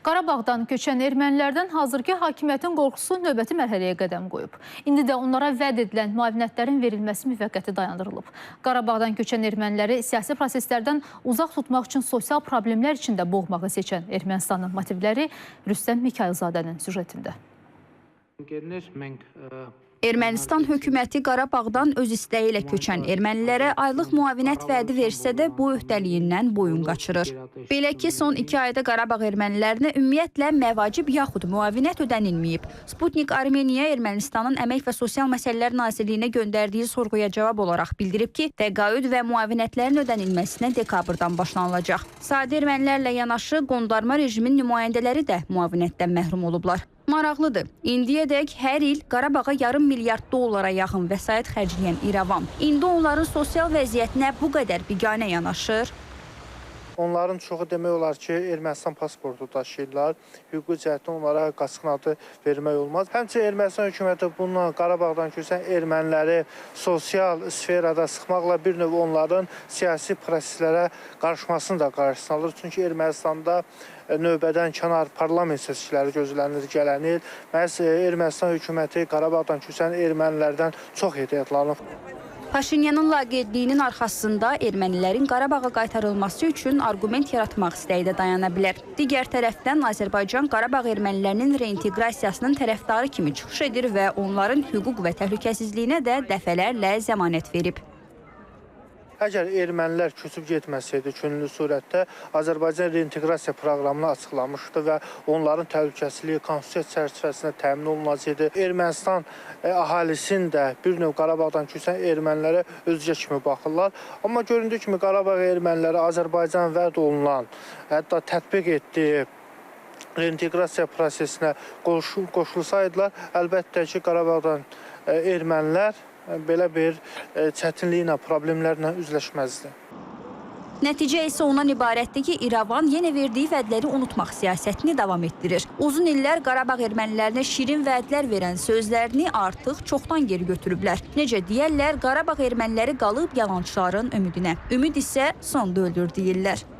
Qarabağdan köçən ermənilərdən hazırki hakimiyyətin qorxusu növbəti mərhələyə qədəm qoyub. İndi də onlara vəd edilən müavinətlərin verilməsi müvəqqəti dayandırılıb. Qarabağdan köçən erməniləri siyasi proseslərdən uzaq tutmaq üçün sosial problemlər içində boğmağı seçən Ermənistanın motivləri Rüstəm Mikayılzadənin süjetində. Ermənistan hökuməti Qarabağdan öz istəyi ilə köçən ermənilərə aylıq müavinət vədi versə də bu öhdəliyindən boyun qaçırır. Belə ki, son 2 ayda Qarabağ ermənilərinə ümumiyyətlə məvacib yaxud müavinət ödənilməyib. Sputnik Armeniya Ermənistanın Əmək və Sosial Məsələlər Nazirliyinə göndərdiyi sorğuya cavab olaraq bildirib ki, təqaüd və müavinətlərin ödənilməsinə dekabrdan başlanılacaq. Sadə ermənilərlə yanaşı qondarma rejimin nümayəndələri də müavinətdən məhrum olublar. Maraqlıdır. İndiyədək hər il Qarabağa yarım milyard dollara yaxın vəsait xərcləyən İrəvan indi onların sosial vəziyyətinə bu qədər biganə yanaşır. Onların çoxu demək olar ki, Ermənistan pasportu daşıyırlar. Hüquqi cəhətdən onlara qaçqın adı vermək olmaz. Həmçinin Ermənistan hökuməti bununla Qarabağdan köçən erməniləri sosial sferada sıxmaqla bir növ onların siyasi proseslərə qarışmasını da qarşısına alır. Çünki Ermənistanda növbədən kənar parlament seçkiləri gözlənir gələn il. Məhz Ermənistan hökuməti Qarabağdan köçən ermənilərdən çox ehtiyatlanır. Paşinyanın laqeydliyinin arxasında ermənilərin Qarabağa qaytarılması üçün arqument yaratmaq istəyi də dayana bilər. Digər tərəfdən Azərbaycan Qarabağ ermənilərinin reinteqrasiyasının tərəfdarı kimi çıxış edir və onların hüquq və təhlükəsizliyinə də dəfələrlə zəmanət verib. Əgər ermənilər köçüb getməsəydi könüllü surətdə Azərbaycan reinteqrasiya proqramını açıqlamışdı və onların təhlükəsizliyi konstitusiya çərçivəsində təmin olunacaqdı. Ermənistan əhalisinin də bir növ Qarabağdan köçən ermənilərə özgə kimi baxırlar. Amma göründüyü kimi Qarabağ erməniləri Azərbaycan vəd olunan, hətta tətbiq etdiyi reinteqrasiya prosesinə qoşulsaydılar, əlbəttə ki, Qarabağdan ermənilər belə bir çətinliklə, problemlərlə üzləşməzdi. Nəticə isə ondan ibarətdir ki, İrəvan yenə verdiyi vədləri unutmaq siyasətini davam etdirir. Uzun illər Qarabağ ermənilərinə şirin vədlər verən sözlərini artıq çoxdan geri götürüblər. Necə deyərlər, Qarabağ erməniləri qalıb yalançıların ümidinə. Ümid isə sonda öldür deyirlər.